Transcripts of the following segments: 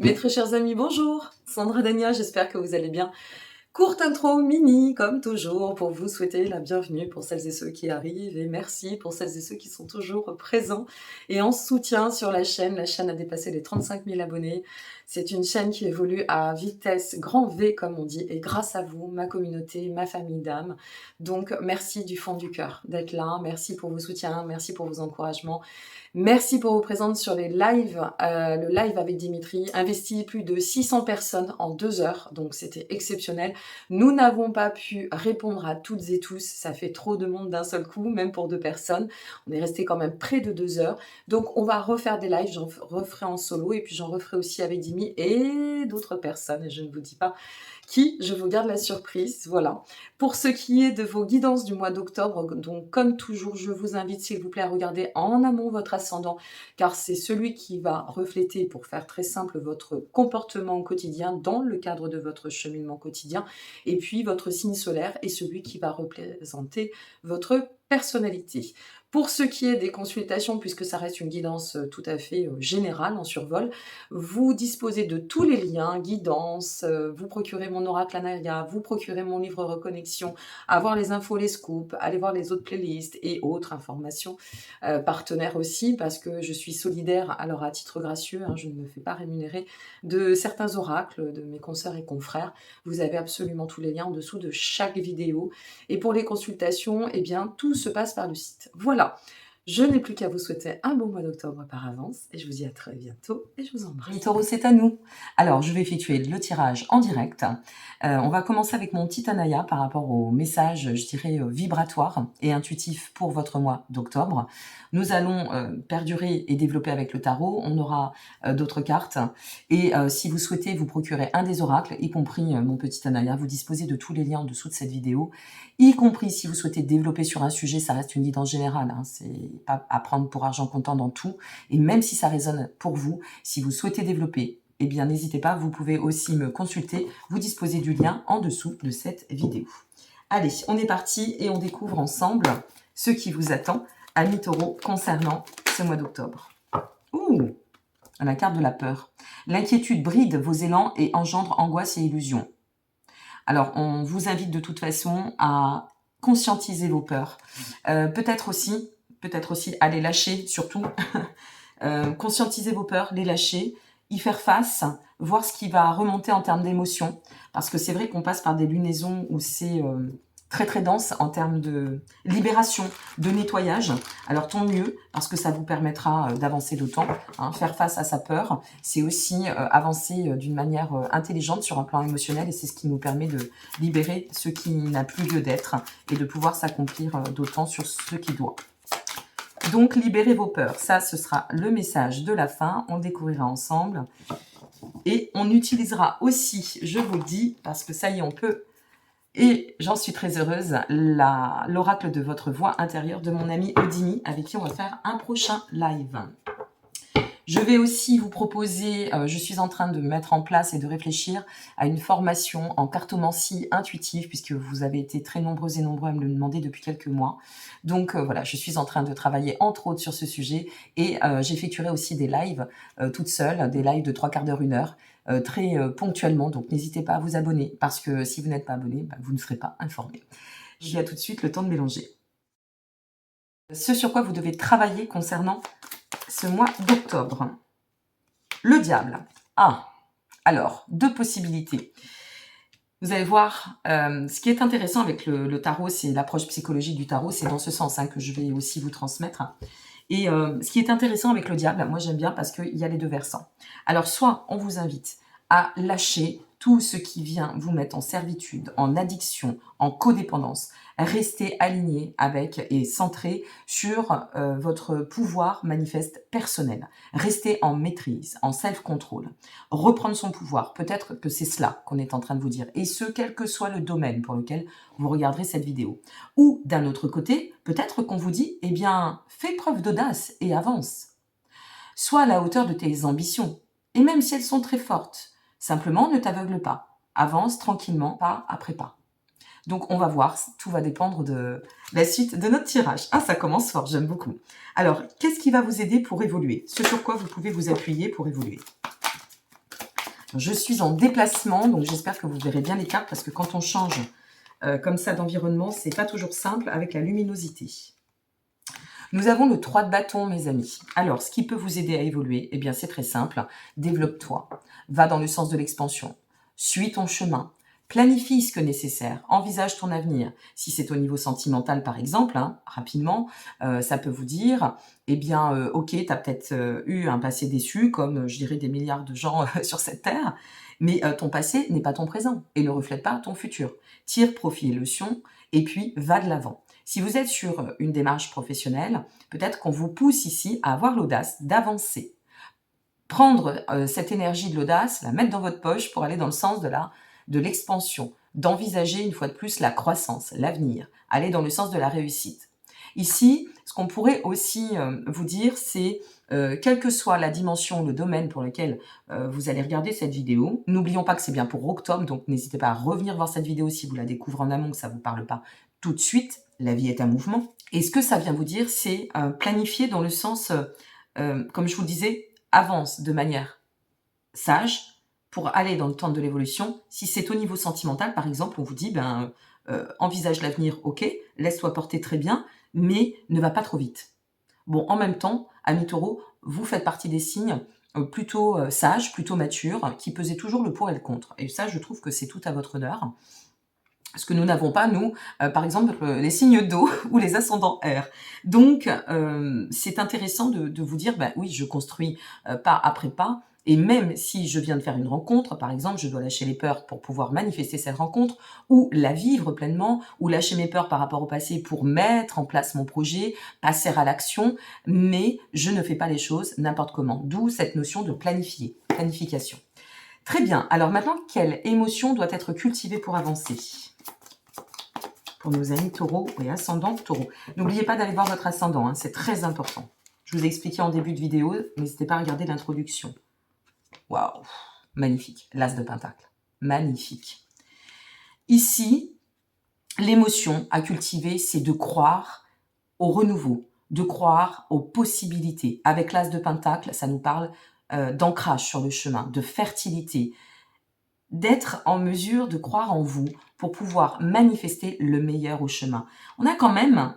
Mes très chers amis, bonjour! Sandra Dania, j'espère que vous allez bien. Courte intro mini, comme toujours, pour vous souhaiter la bienvenue pour celles et ceux qui arrivent et merci pour celles et ceux qui sont toujours présents et en soutien sur la chaîne. La chaîne a dépassé les 35 000 abonnés. C'est une chaîne qui évolue à vitesse grand V, comme on dit, et grâce à vous, ma communauté, ma famille d'âmes. Donc, merci du fond du cœur d'être là. Merci pour vos soutiens, merci pour vos encouragements. Merci pour vos présences sur les lives. Le live avec Dimitri investit plus de 600 personnes en 2 heures, donc c'était exceptionnel. Nous n'avons pas pu répondre à toutes et tous, ça fait trop de monde d'un seul coup, même pour 2 personnes. On est resté quand même près de 2 heures. Donc on va refaire des lives, j'en referai en solo et puis j'en referai aussi avec Dimi et d'autres personnes, et je ne vous dis pas qui, je vous garde la surprise, voilà. Pour ce qui est de vos guidances du mois d'octobre, donc comme toujours, je vous invite s'il vous plaît à regarder en amont votre ascendant, car c'est celui qui va refléter, pour faire très simple, votre comportement au quotidien dans le cadre de votre cheminement quotidien, et puis votre signe solaire est celui qui va représenter votre personnalité. Pour ce qui est des consultations, puisque ça reste une guidance tout à fait générale en survol, vous disposez de tous les liens, guidance, vous procurez mon oracle Anaria, vous procurez mon livre Reconnexion, avoir les infos, les scoops, aller voir les autres playlists et autres informations, partenaires aussi, parce que je suis solidaire, alors à titre gracieux, hein, je ne me fais pas rémunérer, de certains oracles, de mes consoeurs et confrères. Vous avez absolument tous les liens en dessous de chaque vidéo. Et pour les consultations, eh bien, tout se passe par le site. Voilà. Je n'ai plus qu'à vous souhaiter un bon mois d'octobre par avance et je vous dis à très bientôt et je vous embrasse. Les taureaux, c'est à nous. Alors, je vais effectuer le tirage en direct. On va commencer avec mon petit Anaya par rapport au message, je dirais, vibratoire et intuitif pour votre mois d'octobre. Nous allons perdurer et développer avec le tarot. On aura d'autres cartes. Et si vous souhaitez vous procurer un des oracles, y compris mon petit Anaya, vous disposez de tous les liens en dessous de cette vidéo, y compris si vous souhaitez développer sur un sujet, ça reste une guidance générale, hein, c'est pas à prendre pour argent comptant dans tout, et même si ça résonne pour vous, si vous souhaitez développer, eh bien n'hésitez pas, vous pouvez aussi me consulter, vous disposez du lien en dessous de cette vidéo. Allez, on est parti et on découvre ensemble ce qui vous attend, amis taureaux, concernant ce mois d'octobre. Ouh, la carte de la peur. L'inquiétude bride vos élans et engendre angoisse et illusion. Alors, on vous invite de toute façon à conscientiser vos peurs. Peut-être aussi à les lâcher, surtout. Conscientiser vos peurs, les lâcher, y faire face, voir ce qui va remonter en termes d'émotions. Parce que c'est vrai qu'on passe par des lunaisons où c'est très très dense en termes de libération, de nettoyage. Alors tant mieux, parce que ça vous permettra d'avancer d'autant. Hein. Faire face à sa peur, c'est aussi avancer d'une manière intelligente sur un plan émotionnel, et c'est ce qui nous permet de libérer ce qui n'a plus lieu d'être et de pouvoir s'accomplir d'autant sur ce qui doit. Donc, libérez vos peurs. Ça, ce sera le message de la fin. On le découvrira ensemble. Et on utilisera aussi, je vous le dis, parce que ça y est, on peut... Et j'en suis très heureuse, l'oracle de votre voix intérieure de mon ami Odini, avec qui on va faire un prochain live. Je vais aussi vous proposer, je suis en train de mettre en place et de réfléchir à une formation en cartomancie intuitive, puisque vous avez été très nombreux et nombreux à me le demander depuis quelques mois. Donc voilà, je suis en train de travailler entre autres sur ce sujet, et j'effectuerai aussi des lives toute seule, des lives de 3/4 d'heure, 1 heure, très ponctuellement. Donc n'hésitez pas à vous abonner, parce que si vous n'êtes pas abonné, vous ne serez pas informé. Je dis à tout de suite, le temps de mélanger. Ce sur quoi vous devez travailler concernant ce mois d'octobre. Le diable. Ah, alors, 2 possibilités. Vous allez voir, ce qui est intéressant avec le tarot, c'est l'approche psychologique du tarot, c'est dans ce sens que je vais aussi vous transmettre. Et ce qui est intéressant avec le diable, moi j'aime bien parce qu'il y a les 2 versants. Alors, soit on vous invite à lâcher tout ce qui vient vous mettre en servitude, en addiction, en codépendance. Restez aligné avec et centré sur votre pouvoir manifeste personnel. Restez en maîtrise, en self-control. Reprendre son pouvoir, peut-être que c'est cela qu'on est en train de vous dire. Et ce, quel que soit le domaine pour lequel vous regarderez cette vidéo. Ou d'un autre côté, peut-être qu'on vous dit, eh bien, fais preuve d'audace et avance. Sois à la hauteur de tes ambitions. Et même si elles sont très fortes, simplement, ne t'aveugle pas. Avance tranquillement, pas après pas. Donc, on va voir. Tout va dépendre de la suite de notre tirage. Ah, ça commence fort, j'aime beaucoup. Alors, qu'est-ce qui va vous aider pour évoluer? Ce sur quoi vous pouvez vous appuyer pour évoluer? Je suis en déplacement, donc j'espère que vous verrez bien les cartes, parce que quand on change comme ça d'environnement, c'est pas toujours simple avec la luminosité. Nous avons le 3 de bâton, mes amis. Alors, ce qui peut vous aider à évoluer, eh bien, c'est très simple. Développe-toi. Va dans le sens de l'expansion. Suis ton chemin. Planifie ce que nécessaire. Envisage ton avenir. Si c'est au niveau sentimental, par exemple, hein, rapidement, ça peut vous dire, eh bien, ok, tu as peut-être eu un passé déçu, comme, je dirais, des milliards de gens sur cette terre, mais ton passé n'est pas ton présent et ne reflète pas ton futur. Tire profit et leçons, et puis va de l'avant. Si vous êtes sur une démarche professionnelle, peut-être qu'on vous pousse ici à avoir l'audace d'avancer. Prendre cette énergie de l'audace, la mettre dans votre poche pour aller dans le sens de l'expansion, d'envisager une fois de plus la croissance, l'avenir, aller dans le sens de la réussite. Ici, ce qu'on pourrait aussi vous dire, c'est quelle que soit la dimension, le domaine pour lequel vous allez regarder cette vidéo, n'oublions pas que c'est bien pour octobre, donc n'hésitez pas à revenir voir cette vidéo si vous la découvrez en amont, que ça ne vous parle pas tout de suite. La vie est un mouvement. Et ce que ça vient vous dire, c'est planifier dans le sens, comme je vous le disais, avance de manière sage pour aller dans le temps de l'évolution. Si c'est au niveau sentimental, par exemple, on vous dit, envisage l'avenir, ok, laisse-toi porter très bien, mais ne va pas trop vite. Bon, en même temps, amis taureaux, vous faites partie des signes plutôt sages, plutôt matures, qui pesaient toujours le pour et le contre. Et ça, je trouve que c'est tout à votre honneur. Ce que nous n'avons pas, nous, par exemple, les signes d'eau ou les ascendants air. Donc, c'est intéressant de vous dire, oui, je construis pas après pas, et même si je viens de faire une rencontre, par exemple, je dois lâcher les peurs pour pouvoir manifester cette rencontre, ou la vivre pleinement, ou lâcher mes peurs par rapport au passé pour mettre en place mon projet, passer à l'action, mais je ne fais pas les choses n'importe comment. D'où cette notion de planifier, planification. Très bien, alors maintenant, quelle émotion doit être cultivée pour avancer ? Pour nos amis taureaux et ascendants taureaux. N'oubliez pas d'aller voir votre ascendant, hein, c'est très important. Je vous ai expliqué en début de vidéo, n'hésitez pas à regarder l'introduction. Waouh, magnifique, l'as de pentacle, magnifique. Ici, l'émotion à cultiver, c'est de croire au renouveau, de croire aux possibilités. Avec l'as de pentacle, ça nous parle d'ancrage sur le chemin, de fertilité, d'être en mesure de croire en vous pour pouvoir manifester le meilleur au chemin. On a quand même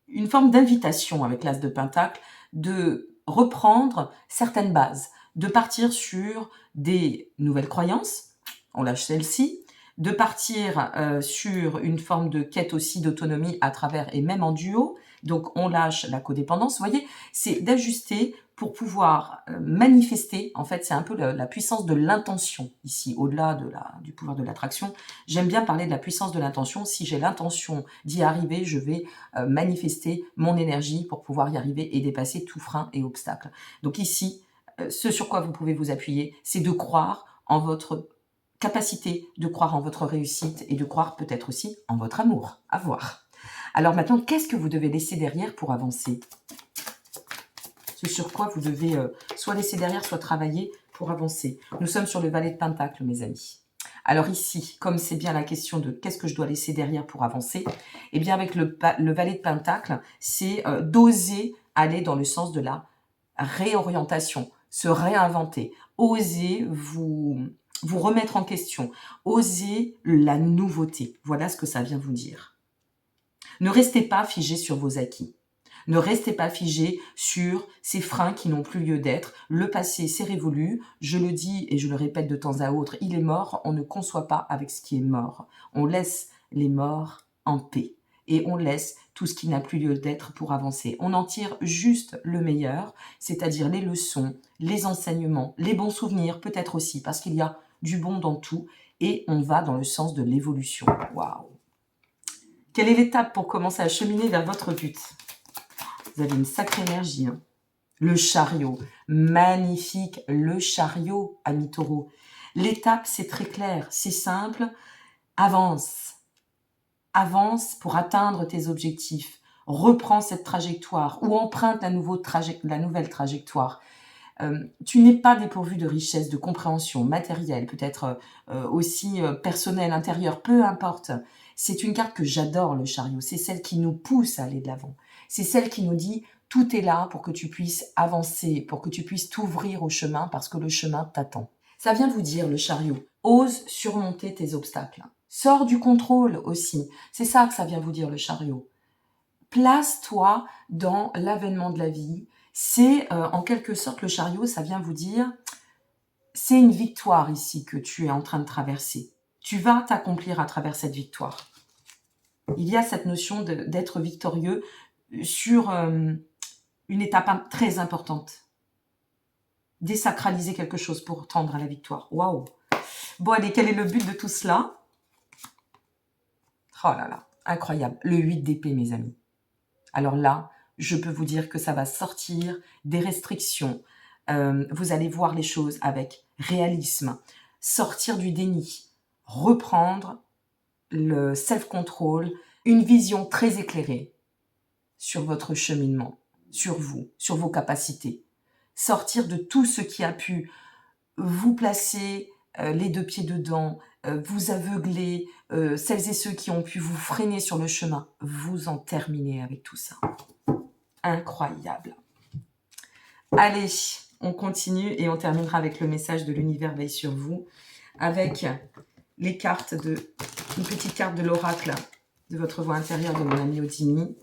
une forme d'invitation avec l'as de pentacle de reprendre certaines bases, de partir sur des nouvelles croyances, on lâche celle-ci, de partir sur une forme de quête aussi d'autonomie à travers et même en duo, donc on lâche la codépendance, vous voyez, c'est d'ajuster pour pouvoir manifester, en fait c'est un peu la puissance de l'intention ici, au-delà du pouvoir de l'attraction. J'aime bien parler de la puissance de l'intention. Si j'ai l'intention d'y arriver, je vais manifester mon énergie pour pouvoir y arriver et dépasser tout frein et obstacle. Donc ici, ce sur quoi vous pouvez vous appuyer, c'est de croire en votre capacité, de croire en votre réussite et de croire peut-être aussi en votre amour. À voir. Alors maintenant, qu'est-ce que vous devez laisser derrière pour avancer ? Ce sur quoi vous devez soit laisser derrière, soit travailler pour avancer. Nous sommes sur le valet de pentacle, mes amis. Alors ici, comme c'est bien la question de qu'est-ce que je dois laisser derrière pour avancer, eh bien avec le valet de pentacle, c'est d'oser aller dans le sens de la réorientation, se réinventer, oser vous remettre en question, oser la nouveauté. Voilà ce que ça vient vous dire. Ne restez pas figé sur vos acquis. Ne restez pas figé sur ces freins qui n'ont plus lieu d'être. Le passé, c'est révolu. Je le dis et je le répète de temps à autre, il est mort. On ne conçoit pas avec ce qui est mort. On laisse les morts en paix. Et on laisse tout ce qui n'a plus lieu d'être pour avancer. On en tire juste le meilleur, c'est-à-dire les leçons, les enseignements, les bons souvenirs, peut-être aussi, parce qu'il y a du bon dans tout. Et on va dans le sens de l'évolution. Waouh! Quelle est l'étape pour commencer à cheminer vers votre but ? Vous avez une sacrée énergie. Hein. Le chariot, magnifique, le chariot, amis taureaux. L'étape, c'est très clair, c'est simple. Avance. Avance pour atteindre tes objectifs. Reprends cette trajectoire ou emprunte la nouvelle trajectoire. Tu n'es pas dépourvu de richesse, de compréhension matérielle, peut-être aussi personnelle, intérieure, peu importe. C'est une carte que j'adore, le chariot. C'est celle qui nous pousse à aller de l'avant. C'est celle qui nous dit tout est là pour que tu puisses avancer, pour que tu puisses t'ouvrir au chemin parce que le chemin t'attend. Ça vient vous dire, le chariot, ose surmonter tes obstacles. Sors du contrôle aussi. C'est ça que ça vient vous dire, le chariot. Place-toi dans l'avènement de la vie. C'est en quelque sorte, le chariot, ça vient vous dire, c'est une victoire ici que tu es en train de traverser. Tu vas t'accomplir à travers cette victoire. Il y a cette notion d'être victorieux sur une étape très importante. Désacraliser quelque chose pour tendre à la victoire. Waouh! Bon, allez, quel est le but de tout cela? Oh là là, incroyable. Le 8 d'épée, mes amis. Alors là, je peux vous dire que ça va sortir des restrictions. Vous allez voir les choses avec réalisme. Sortir du déni. Reprendre le self-control. Une vision très éclairée sur votre cheminement, sur vous, sur vos capacités. Sortir de tout ce qui a pu vous placer les deux pieds dedans, vous aveugler, celles et ceux qui ont pu vous freiner sur le chemin, vous en terminez avec tout ça. Incroyable. Allez, on continue et on terminera avec le message de l'univers veille sur vous, avec les cartes une petite carte de l'oracle de votre voix intérieure de mon ami Odimi,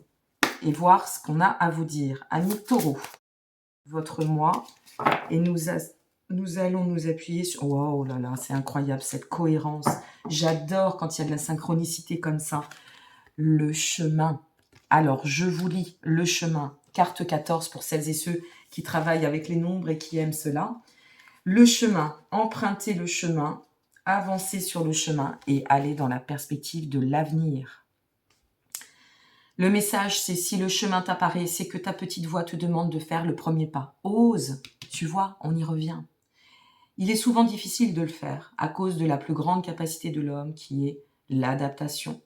et voir ce qu'on a à vous dire. Ami Taureau, votre moi, et nous allons nous appuyer sur... Oh là là, c'est incroyable cette cohérence. J'adore quand il y a de la synchronicité comme ça. Le chemin. Alors, je vous lis le chemin. Carte 14 pour celles et ceux qui travaillent avec les nombres et qui aiment cela. Le chemin. Empruntez le chemin. Avancez sur le chemin et allez dans la perspective de l'avenir. Le message, c'est si le chemin t'apparaît, c'est que ta petite voix te demande de faire le premier pas. Ose, tu vois, on y revient. Il est souvent difficile de le faire à cause de la plus grande capacité de l'homme qui est l'adaptation.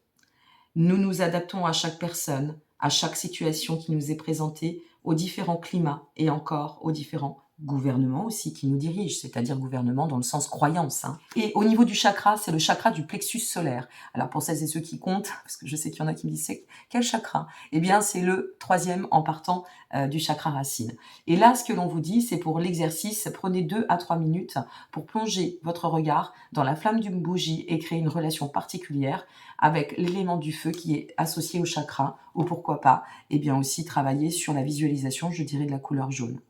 Nous nous adaptons à chaque personne, à chaque situation qui nous est présentée, aux différents climats et encore aux différents gouvernements aussi qui nous dirigent, c'est-à-dire gouvernement dans le sens croyance. Et au niveau du chakra, c'est le chakra du plexus solaire. Alors pour celles et ceux qui comptent, parce que je sais qu'il y en a qui me disent c'est quel chakra? Eh bien c'est le 3e en partant du chakra racine. Et là, ce que l'on vous dit, c'est pour l'exercice, prenez 2 à 3 minutes pour plonger votre regard dans la flamme d'une bougie et créer une relation particulière avec l'élément du feu qui est associé au chakra, ou pourquoi pas, eh bien aussi travailler sur la visualisation, je dirais, de la couleur jaune.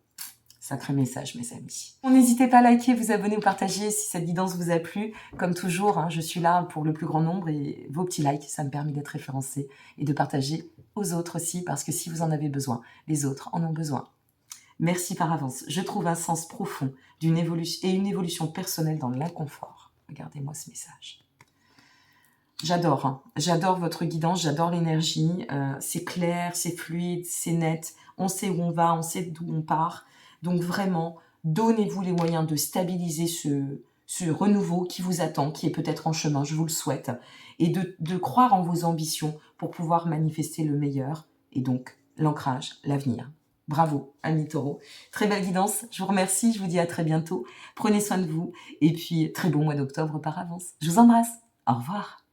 Sacré message, mes amis. N'hésitez pas à liker, vous abonner ou partager si cette guidance vous a plu. Comme toujours, je suis là pour le plus grand nombre et vos petits likes, ça me permet d'être référencé et de partager aux autres aussi, parce que si vous en avez besoin, les autres en ont besoin. Merci par avance. Je trouve un sens profond d'une évolution et une évolution personnelle dans l'inconfort. Regardez-moi ce message. J'adore, j'adore votre guidance, j'adore l'énergie. C'est clair, c'est fluide, c'est net. On sait où on va, on sait d'où on part. Donc vraiment, donnez-vous les moyens de stabiliser ce renouveau qui vous attend, qui est peut-être en chemin, je vous le souhaite, et de croire en vos ambitions pour pouvoir manifester le meilleur, et donc l'ancrage, l'avenir. Bravo, ami Taureau. Très belle guidance, je vous remercie, je vous dis à très bientôt. Prenez soin de vous, et puis très bon mois d'octobre par avance. Je vous embrasse, au revoir.